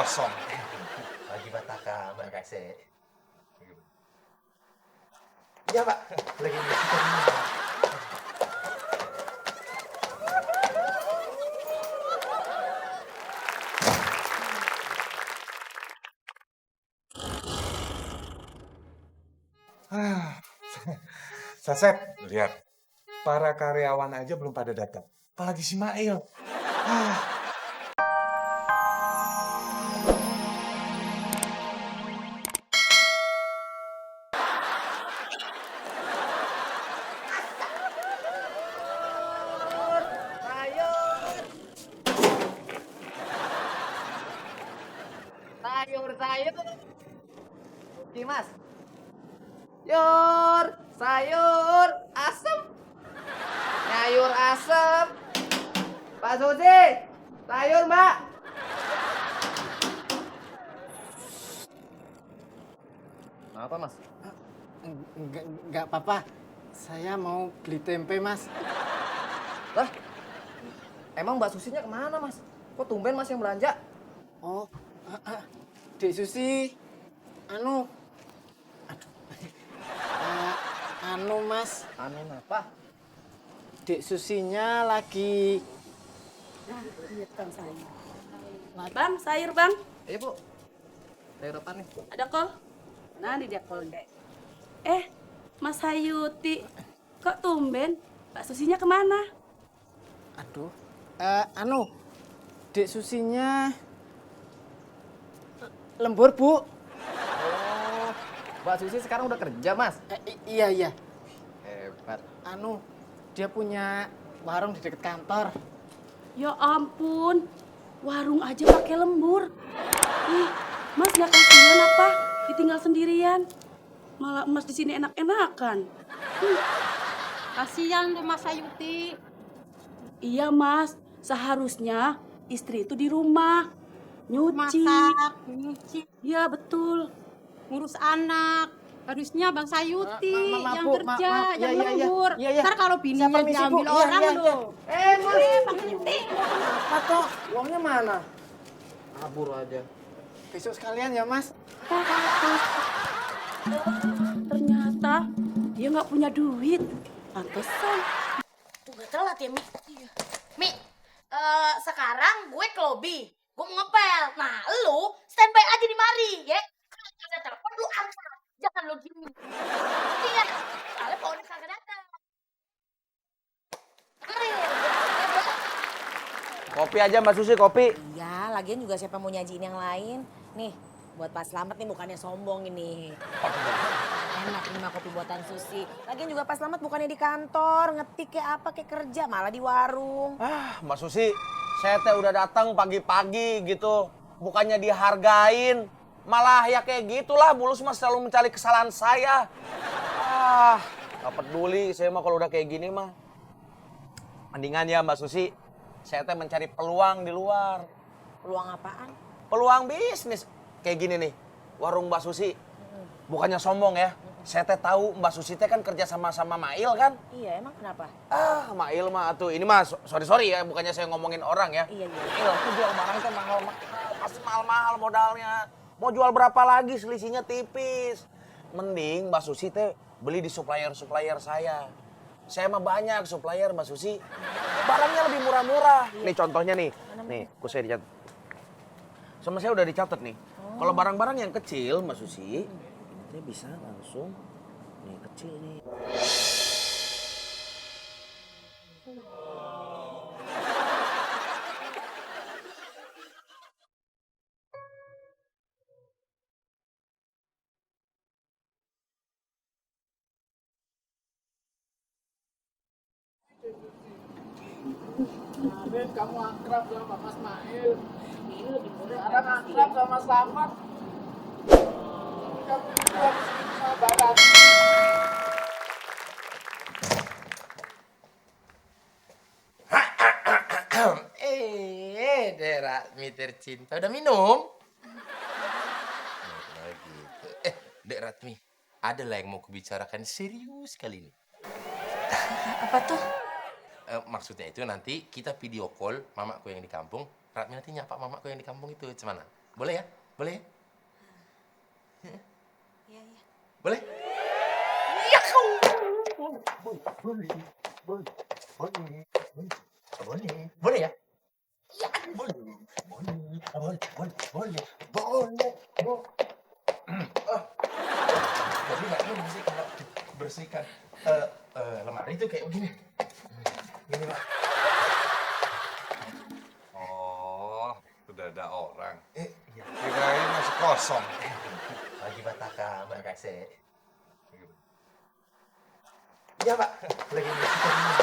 kosong. Lagi bataka, Mbak Kase. Iya, Pak. Lagi bataka. Sasep, lihat. Para karyawan aja belum pada datang. Apalagi si Mail. Sayur. Oke, Mas. Sayur asem. Sayur asem. Pak Susi, sayur, Mbak. Apa, Mas? Enggak apa-apa. Saya mau beli tempe, Mas. Lah, emang Mbak Susinya kemana, Mas? Kok tumben Mas yang belanja? Oh, Dek Susi. Anu, Mas. Anu apa? Dek Susinya lagi... Bang, sayur bang. Iya, Bu. Sayur apa nih? Ada kol? Nah, di dia kol. Mas Hayuti. Kok tumben? Mbak Susinya kemana? Aduh. Dek Susinya... lembur, Bu. Oh, Mbak Susi sekarang udah kerja, Mas? Iya. Hebat. Dia punya warung di dekat kantor. Ya ampun, warung aja pakai lembur. Ih, Mas nggak kasihan apa? Ditinggal sendirian. Malah Mas di sini enak-enakan. Kasihan tuh Mas Ayuti. Iya Mas, seharusnya istri itu di rumah nyuci. Masak, nyuci, Iya betul. ngurus anak. Harusnya Bang Sayuti Maaf, yang Bu. kerja, Maaf. yang Iya. lembur. Iya. Ntar kalau bininya Saya permisi, Bu. diambil Iya, orang iya. loh. Mas. Bang Sayuti. Apa toh? Uangnya mana? Kabur aja. Besok sekalian ya, Mas. Ternyata dia nggak punya duit. Pantesan. Tuh gak telat ya, Mi. Mi, sekarang gue ke lobby. Gue mau ngepel. Nah, lu standby aja di mari, ya. Kalau ada telepon, lu angkat. Jangan lu gini. Iya, soalnya pohonnya kagak datang. Kopi aja Mbak Susi, kopi. Iya, lagian juga siapa mau nyajiin yang lain. Nih, buat Pak Slamet nih bukannya sombong ini. Enak nih mah kopi buatan Susi. Lagian juga Pak Slamet bukannya di kantor, ngetik kayak apa, kayak kerja, malah di warung. Mbak Susi, saya teh udah datang pagi-pagi gitu. Bukannya dihargain. Malah ya kayak gitulah, Bulus mah selalu mencari kesalahan saya. Gak peduli, saya mah kalau udah kayak gini mah. Mendingan ya Mbak Susi, saya teh mencari peluang di luar. Peluang apaan? Peluang bisnis. Kayak gini nih, warung Mbak Susi. Bukannya sombong ya, saya teh tahu Mbak Susi teh kan kerja sama Mail kan? Iya, emang kenapa? Mail mah tuh, ini mah sorry ya, bukannya saya ngomongin orang ya. Iya. Mail tuh jual barang teh mahal-mahal, pasti mahal-mahal modalnya. Mau jual berapa lagi, selisihnya tipis. Mending Mbak Susi teh beli di supplier saya. Saya mah banyak supplier Mbak Susi. Barangnya lebih murah-murah. Nih contohnya nih, saya dicatat. Sama saya udah dicatat nih. Kalau barang-barang yang kecil Mbak Susi, dia bisa langsung, nih kecil nih. Kamu akrab sama Mas Mail. Sekarang akrab sama Slamet. Kamu juga harus sama Barat. Dek Ratmi tercinta. Udah minum? Gitu. Dek Ratmi, ada lah yang mau kubicarakan serius kali ini. Apa tuh? Maksudnya itu nanti kita video call mamaku yang di kampung. Ratmi nanti nyapa mamaku yang di kampung itu. Gimana? Boleh ya? Boleh ya? Iya, iya. Boleh? Boleh ya? Jadi nggak ini sih kalau bersihkan lemari itu kayak begini. Gini Pak. Oh, sudah ada orang. Iya. Kirain masih kosong. Lagi Pataka, Mbak Kasih. Iya Pak, lagi bersihkan ini.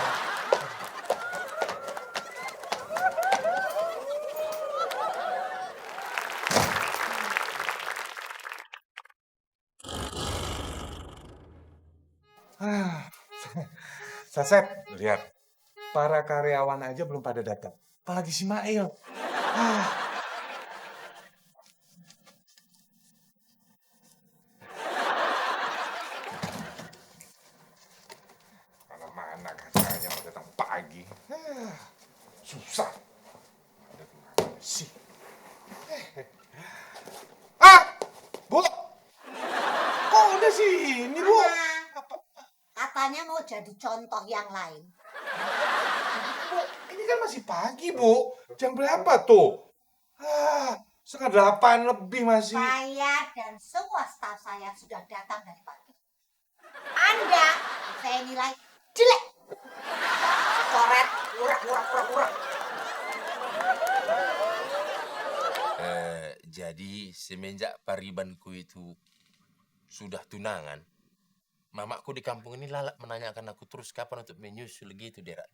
Saset, lihat. Para karyawan aja belum pada datang. Apalagi si Mail. Mana katanya mau datang pagi. Susah. Ada kemana sih? Bu! Kok udah sini, Bu? Katanya mau jadi contoh yang lain. Bu, ini kan masih pagi, Bu. Jam berapa tuh? 7:30 lebih masih. Saya dan semua staf saya sudah datang dari pagi. Anda saya nilai jelek. Coret, urak. Jadi semenjak paribanku itu sudah tunangan, mamaku di kampung ini lalak menanyakan aku terus kapan untuk menyusul gitu, Dera.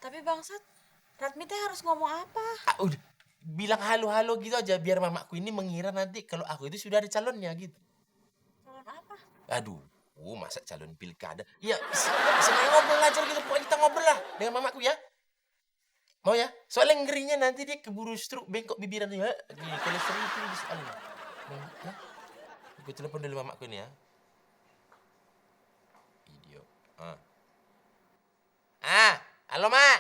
Tapi Bangsat, Ratmi teh harus ngomong apa? Udah, bilang halo-halo gitu aja biar mamaku ini mengira nanti kalau aku itu sudah ada calonnya gitu. Calon apa? Aduh, masa calon pilkada? Ya, sengaja ngobrol aja gitu, pokoknya kita ngobrol lah dengan mamaku ya. Mau ya? Soalnya ngerinya nanti dia keburu stroke, bengkok bibiran ya. Kolesterol itu soalnya. Ya? Gue telepon dulu mamaku ini ya. Video. Halo Mak.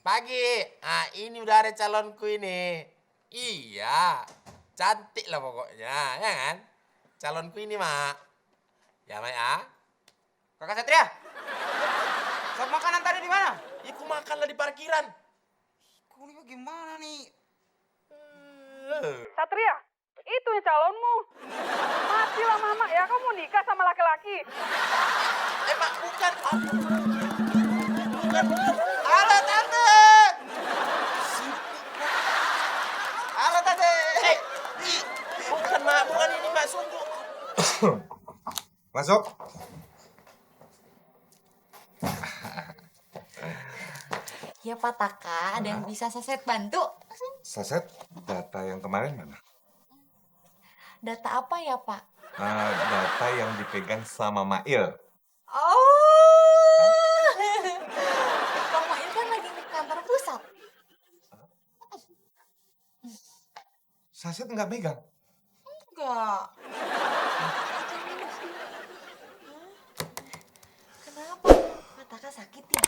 Pagi. Ini udah ada calonku ini. Iya. Cantik lah pokoknya, ya kan? Calonku ini, Mak. Ya, Mak ya. Kakak Satria, sop makanan tadi di mana? Iku makan lah di parkiran. Kuliah gimana nih? Satria, itu yang calonmu. Matilah mama ya, kamu nikah sama laki-laki. Mak, bukan. Bukan. Halo, Tante. Halo, Tante. Bukan, Mak. Bukan ini, Mak. Sungguh. Masuk. Ya Pak Taka, ada yang bisa Saset bantu? Saset, data yang kemarin mana? Data apa ya Pak? Data yang dipegang sama Mail. Oh, Bang Mail kan lagi di kantor pusat. Saset nggak megang? Enggak. Kenapa? Pak Taka sakit ya?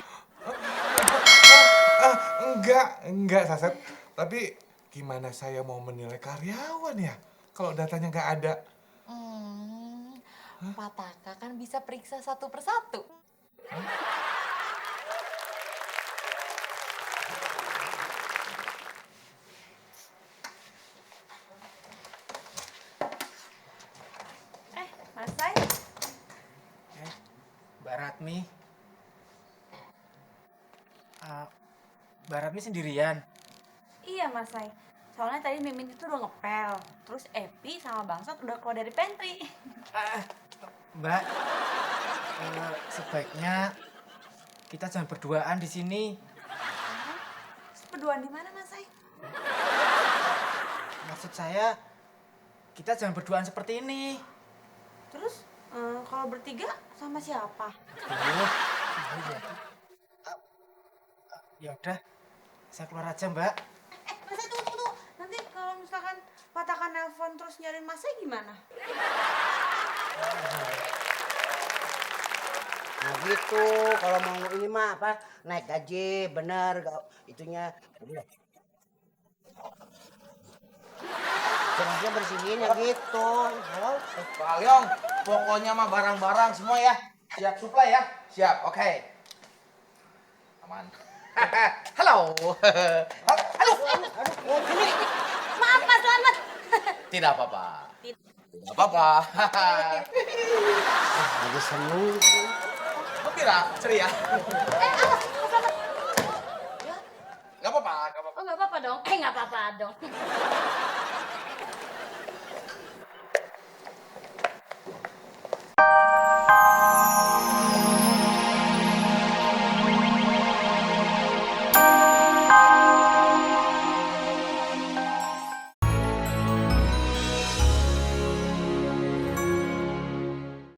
Enggak Saset. Tapi gimana saya mau menilai karyawan ya? Kalau datanya nggak ada. Pak Taka kan bisa periksa satu persatu. Mas Sai. Mbak Ratmi. Mbak Ratmi sendirian. Iya Mas Sai. Soalnya tadi Mimin itu udah ngepel. Terus Epi sama Bangsat udah keluar dari pantry. Mbak, sebaiknya kita jangan berduaan di sini. Berduaan di mana Mas Sai? Maksud saya, kita jangan berduaan seperti ini. Terus kalau bertiga sama siapa? Ya udah, saya keluar aja Mbak. Mas Sai tunggu. Nanti kalau misalkan Pak Taka nelpon terus nyariin Mas Sai gimana? Nah gitu, kalau mau ini mah apa naik gaji bener itunya. Harusnya bersihin ya gitu. Halo? Pak Alyong, pokoknya mah barang-barang semua ya. Siap supply ya? Siap, oke. Aman. Halo. Halo. Maaf Mas Selamat. Tidak apa-apa. Tidak apa-apa. Lagi seneng. Gembira, ceria. Awas, Mas Selamat. Gak apa-apa, gak apa-apa. Oh nggak apa-apa dong. Nggak apa-apa dong.